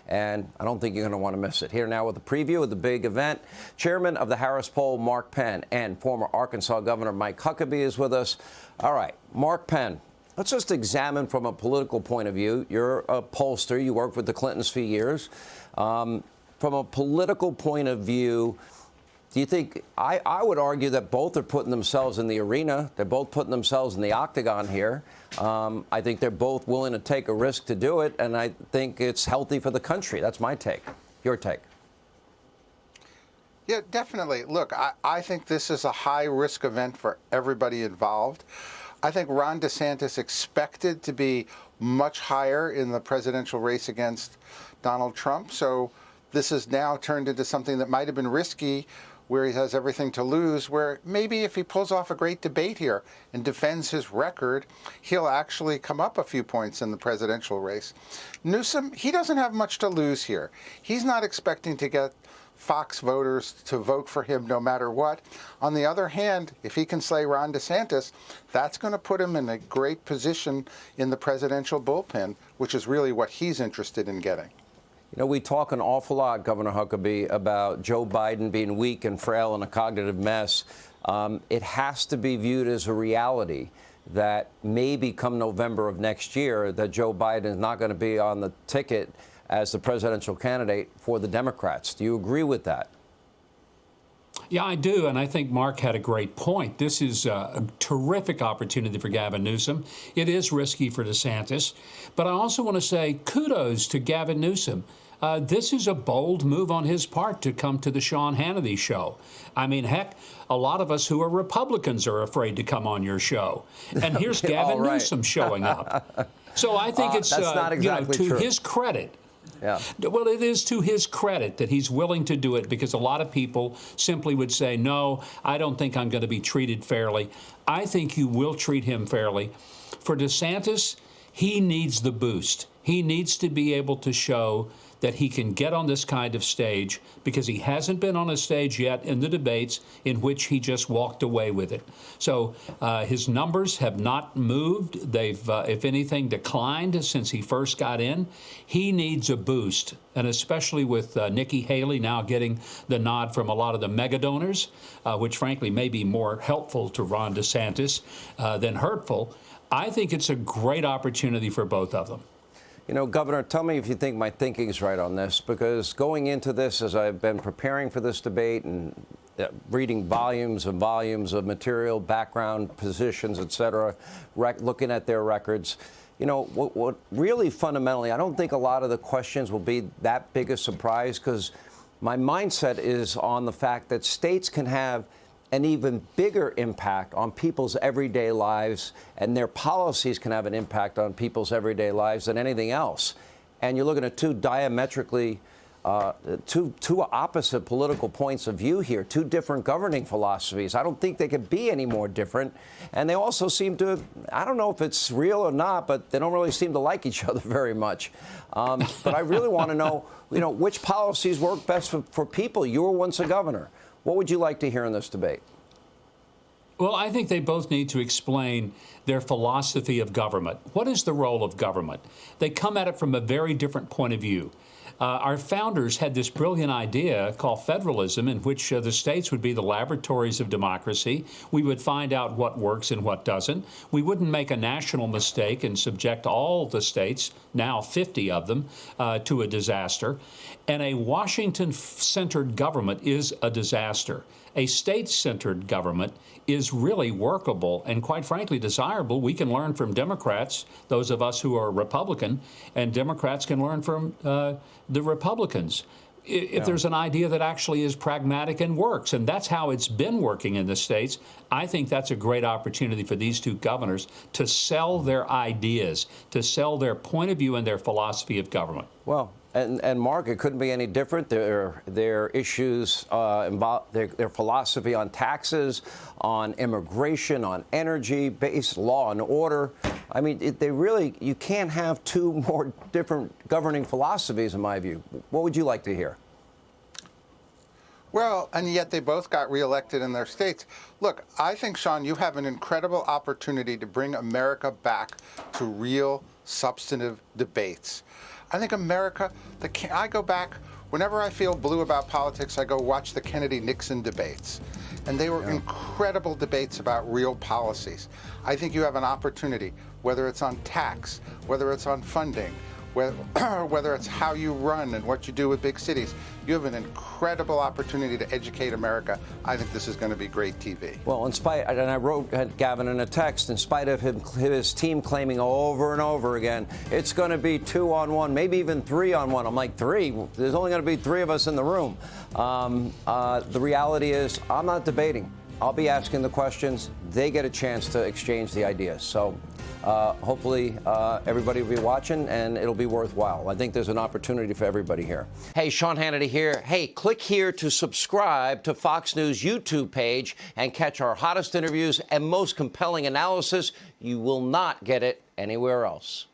and I don't think you're going to want to miss it. Here now with a preview of the big event, Chairman of the Harris poll, Mark Penn, and former Arkansas Governor Mike Huckabee is with us. All right, Mark Penn, let's just examine from a political point of view. You're a pollster. You worked with the Clintons for years. From a political point of view, do you think, I would argue that both are putting themselves in the arena. They're both putting themselves in the octagon here. I think they're both willing to take a risk to do it, and I think it's healthy for the country. That's my take. Your take. Yeah, definitely. Look, I think this is a high-risk event for everybody involved. I think Ron DeSantis expected to be much higher in the presidential race against Donald Trump, so this has now turned into something that might have been risky, where he has everything to lose, where maybe if he pulls off a great debate here and defends his record, he'll actually come up a few points in the presidential race. Newsom, he doesn't have much to lose here. He's not expecting to get Fox voters to vote for him no matter what. On the other hand, if he can slay Ron DeSantis, that's going to put him in a great position in the presidential bullpen, which is really what he's interested in getting. You know, we talk an awful lot, Governor Huckabee, about Joe Biden being weak and frail and a cognitive mess. It has to be viewed as a reality that maybe come November of next year that Joe Biden is not going to be on the ticket as the presidential candidate for the Democrats. Do you agree with that? Yeah, I do, and I think Mark had a great point. This is a terrific opportunity for Gavin Newsom. It is risky for DeSantis, but I also want to say kudos to Gavin Newsom. This is a bold move on his part to come to the Sean Hannity show. I mean, heck, a lot of us who are Republicans are afraid to come on your show. And here's Gavin Newsom showing up. So I think it's not exactly to true. his credit. Yeah. Well, it is to his credit that he's willing to do it, because a lot of people simply would say, no, I don't think I'm going to be treated fairly. I think you will treat him fairly. For DeSantis, he needs the boost. He needs to be able to show that he can get on this kind of stage, because he hasn't been on a stage yet in the debates in which he just walked away with it. So his numbers have not moved. They've, if anything, declined since he first got in. He needs a boost, and especially with Nikki Haley now getting the nod from a lot of the mega donors, which frankly may be more helpful to Ron DeSantis than hurtful. I think it's a great opportunity for both of them. You know, Governor, tell me if you think my thinking is right on this, because going into this, as I've been preparing for this debate and reading volumes and volumes of material, background, positions, et cetera, looking at their records, you know, what really fundamentally, I don't think a lot of the questions will be that big a surprise, because my mindset is on the fact that states can have an even bigger impact on people's everyday lives, and their policies can have an impact on people's everyday lives than anything else. And you're looking at two diametrically, two opposite political points of view here, two different governing philosophies. I don't think they could be any more different. And they also seem to, I don't know if it's real or not, but they don't really seem to like each other very much. But I really want to know, you know, which policies work best for people. You were once a governor. What would you like to hear in this debate? Well, I think they both need to explain their philosophy of government. What is the role of government? They come at it from a very different point of view. Our founders had this brilliant idea called federalism, in which the states would be the laboratories of democracy. We would find out what works and what doesn't. We wouldn't make a national mistake and subject all the states, now 50 of them, to a disaster. And a Washington-centered government is a disaster. A state-centered government is really workable and, quite frankly, desirable. We can learn from Democrats, those of us who are Republican, and Democrats can learn from the Republicans. If there's an idea that actually is pragmatic and works, and that's how it's been working in the states, I think that's a great opportunity for these two governors to sell their ideas, to sell their point of view and their philosophy of government. Well, and Mark, it couldn't be any different. Their issues involve their philosophy on taxes, on immigration, on energy-based law and order. I mean, they really, you can't have two more different governing philosophies, in my view. What would you like to hear? Well, and yet they both got reelected in their states. Look, I think, Sean, you have an incredible opportunity to bring America back to real, substantive debates. I think America, I go back, whenever I feel blue about politics, I go watch the Kennedy-Nixon debates. And they were incredible debates about real policies. I think you have an opportunity, whether it's on tax, whether it's on funding, whether it's how you run and what you do with big cities. You have an incredible opportunity to educate America. I think this is going to be great TV. Well, and I wrote Gavin in a text, in spite of his team claiming over and over again, it's going to be 2-on-1, maybe even 3-on-1. I'm like, 3? There's only going to be 3 of us in the room. The reality is, I'm not debating. I'll be asking the questions. They get a chance to exchange the ideas. So hopefully everybody will be watching, and it'll be worthwhile. I think there's an opportunity for everybody here. Hey, Sean Hannity here. Hey, click here to subscribe to Fox News YouTube page and catch our hottest interviews and most compelling analysis. You will not get it anywhere else.